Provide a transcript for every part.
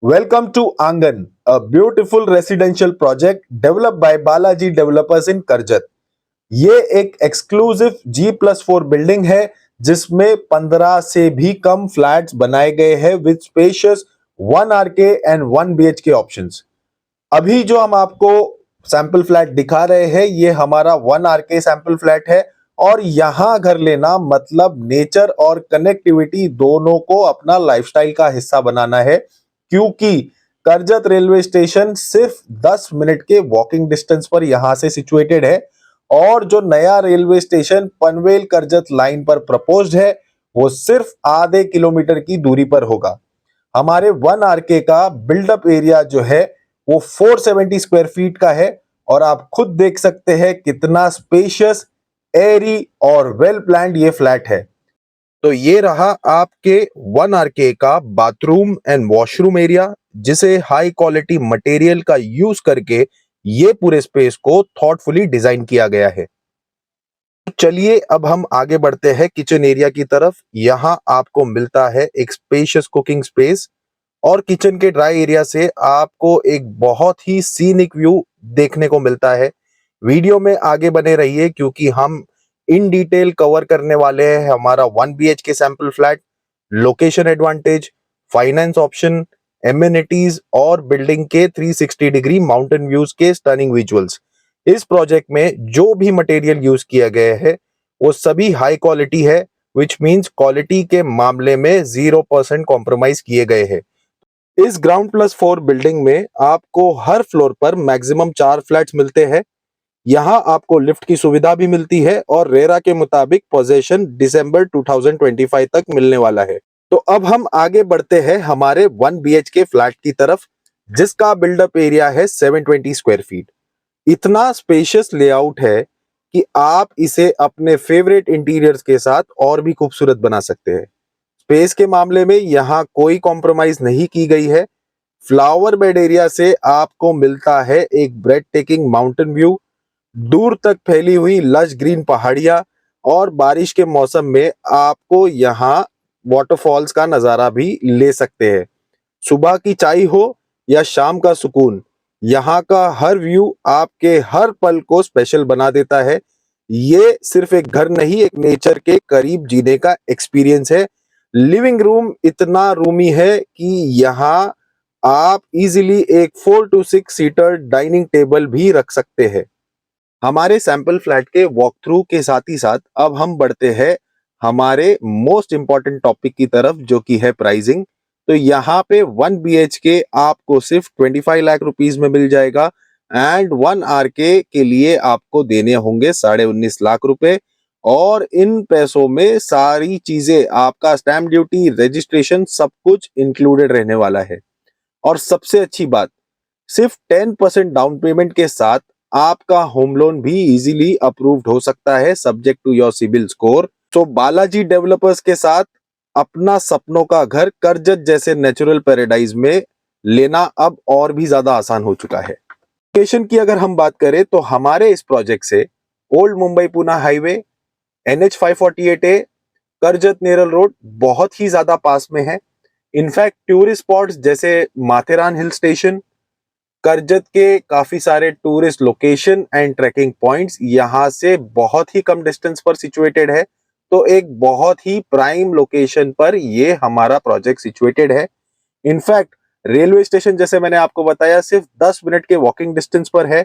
Welcome to Angan, a beautiful residential project developed by Balaji Developers in Karjat. ये एक exclusive G+4 building है जिसमें 15 से भी कम फ्लैट्स बनाए गए हैं with spacious 1 RK and 1 BHK options. अभी जो हम आपको सैंपल फ्लैट दिखा रहे हैं ये हमारा 1 RK सैंपल फ्लैट है और यहाँ घर लेना मतलब नेचर और कनेक्टिविटी दोनों को अपना लाइफस्टाइल का हिस्सा बनाना है, क्योंकि करजत रेलवे स्टेशन सिर्फ 10 मिनट के वॉकिंग डिस्टेंस पर यहां से सिचुएटेड है और जो नया railway station Panvel Karjat line पर प्रपोज्ड है वो सिर्फ आधे किलोमीटर की दूरी पर होगा। हमारे 1 RK का बिल्डअप एरिया जो है वो 470 स्क्वायर फीट का है और आप खुद देख सकते हैं कितना स्पेशियस, एरी और वेल प्लान्ड ये फ्लैट है। तो ये रहा आपके 1 RK का बाथरूम एंड वॉशरूम एरिया, जिसे हाई क्वालिटी मटेरियल का यूज करके ये पूरे स्पेस को थॉटफुली डिजाइन किया गया है। तो चलिए अब हम आगे बढ़ते हैं किचन एरिया की तरफ। यहाँ आपको मिलता है एक स्पेशियस कुकिंग स्पेस और किचन के ड्राई एरिया से आपको एक बहुत ही सीनिक व्यू देखने को मिलता है। वीडियो में आगे बने रहिए क्योंकि हम इन डिटेल कवर करने वाले हैं हमारा 1 BHK sample flat, location advantage, finance option, amenities और बिल्डिंग के 360 डिग्री माउंटेन व्यूज के स्टनिंग विजुअल्स। इस प्रोजेक्ट में जो भी मटेरियल यूज किया गया है वो सभी हाई क्वालिटी है, विच मींस क्वालिटी के मामले में 0% कॉम्प्रोमाइज किए गए हैं। इस ग्राउंड प्लस 4 बिल्डिंग में आपको हर फ्लोर पर मैक्सिमम 4 फ्लैट्स मिलते हैं। यहाँ आपको लिफ्ट की सुविधा भी मिलती है और रेरा के मुताबिक पोजेशन दिसंबर 2025 तक मिलने वाला है। तो अब हम आगे बढ़ते हैं हमारे 1 BHK फ्लैट की तरफ, जिसका बिल्डअप एरिया है 720 स्क्वायर फीट। इतना स्पेशियस लेआउट है कि आप इसे अपने फेवरेट इंटीरियर्स के साथ और भी खूबसूरत बना सकते हैं। स्पेस के मामले में यहाँ कोई कॉम्प्रोमाइज नहीं की गई है। फ्लावर बेड एरिया से आपको मिलता है एक ब्रेड टेकिंग माउंटेन व्यू, दूर तक फैली हुई लश ग्रीन पहाड़ियां और बारिश के मौसम में आपको यहाँ वाटरफॉल्स का नजारा भी ले सकते हैं। सुबह की चाय हो या शाम का सुकून, यहाँ का हर व्यू आपके हर पल को स्पेशल बना देता है। ये सिर्फ एक घर नहीं, एक नेचर के करीब जीने का एक्सपीरियंस है। लिविंग रूम इतना रूमी है कि यहाँ आप इजीली एक 4 to 6 सीटर डाइनिंग टेबल भी रख सकते हैं। हमारे सैंपल फ्लैट के वॉक थ्रू के साथ ही साथ अब हम बढ़ते हैं हमारे मोस्ट इंपॉर्टेंट टॉपिक की तरफ, जो कि है प्राइसिंग। तो यहाँ पे 1 BHK आपको सिर्फ 25 लाख रुपीस में मिल जाएगा एंड 1 RK के लिए आपको देने होंगे 19.5 लाख रुपए। और इन पैसों में सारी चीजें, आपका स्टैम्प ड्यूटी, रजिस्ट्रेशन, सब कुछ इंक्लूडेड रहने वाला है। और सबसे अच्छी बात, सिर्फ 10% डाउन पेमेंट के साथ आपका होम लोन भी इजीली अप्रूव्ड हो सकता है, subject to your CIBIL score. तो बालाजी डेवलपर्स के साथ अपना सपनों का घर करजत जैसे नेचुरल पैराडाइज में लेना अब और भी ज्यादा आसान हो चुका है। लोकेशन की अगर हम बात करें तो हमारे इस प्रोजेक्ट से old Mumbai Pune highway, NH 548A, Karjat Neral road बहुत ही ज्यादा पास में है। इनफैक्ट टूरिस्ट स्पॉट्स जैसे माथेरान हिल स्टेशन, करजत के काफी सारे tourist location and trekking points यहाँ से बहुत ही कम डिस्टेंस पर सिचुएटेड है। तो एक बहुत ही प्राइम लोकेशन पर ये हमारा प्रोजेक्ट सिचुएटेड है। इनफैक्ट रेलवे स्टेशन, जैसे मैंने आपको बताया, सिर्फ 10 मिनट के वॉकिंग डिस्टेंस पर है।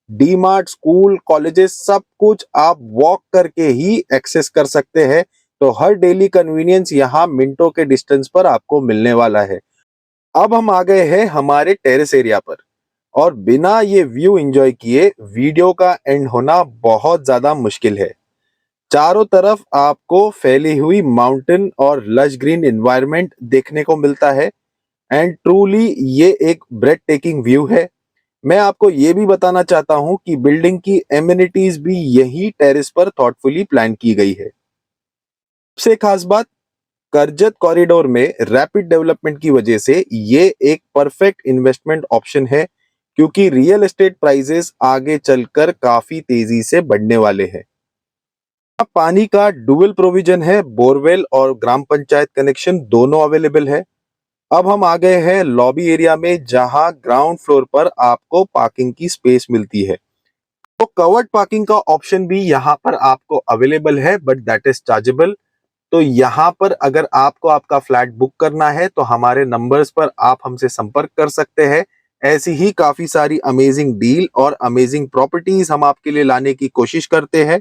डी मार्ट, स्कूल, कॉलेजेस, सब कुछ आप वॉक करके ही एक्सेस कर सकते हैं। तो हर डेली कन्वीनियंस यहाँ मिनटों के डिस्टेंस पर आपको मिलने वाला है। अब हम आ गए हैं हमारे टेरेस एरिया पर और बिना ये व्यू एंजॉय किए वीडियो का एंड होना बहुत ज्यादा मुश्किल है। चारों तरफ आपको फैली हुई माउंटेन और लश ग्रीन एनवायरनमेंट देखने को मिलता है एंड ट्रूली ये एक ब्रेड टेकिंग व्यू है। मैं आपको ये भी बताना चाहता हूं कि बिल्डिंग की एमिनिटीज भी यही टेरेस पर थॉटफुली प्लान की गई है। सबसे खास बात, करजत कॉरिडोर में रैपिड डेवलपमेंट की वजह से ये एक परफेक्ट इन्वेस्टमेंट ऑप्शन है, क्योंकि रियल एस्टेट प्राइसेस आगे चलकर काफी तेजी से बढ़ने वाले हैं। पानी का डुअल प्रोविजन है, बोरवेल और ग्राम पंचायत कनेक्शन दोनों अवेलेबल है। अब हम आ गए हैं लॉबी एरिया में, जहां ग्राउंड फ्लोर पर आपको पार्किंग की स्पेस मिलती है। तो कवर्ड पार्किंग का ऑप्शन भी यहाँ पर आपको अवेलेबल है, बट दैट इज चार्जेबल। तो यहाँ पर अगर आपको आपका फ्लैट बुक करना है तो हमारे नंबर्स पर आप हमसे संपर्क कर सकते हैं। ऐसी ही काफी सारी अमेजिंग डील और अमेजिंग प्रॉपर्टीज हम आपके लिए लाने की कोशिश करते हैं।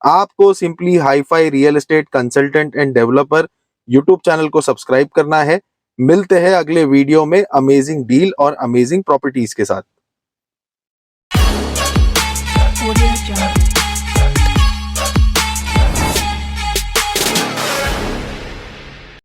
आपको simply HiFi real estate consultant and developer YouTube channel को सब्सक्राइब करना है। मिलते हैं अगले वीडियो में अमेजिंग डील और अमेजिंग प्रॉपर्टीज के साथ। Audio Jungle.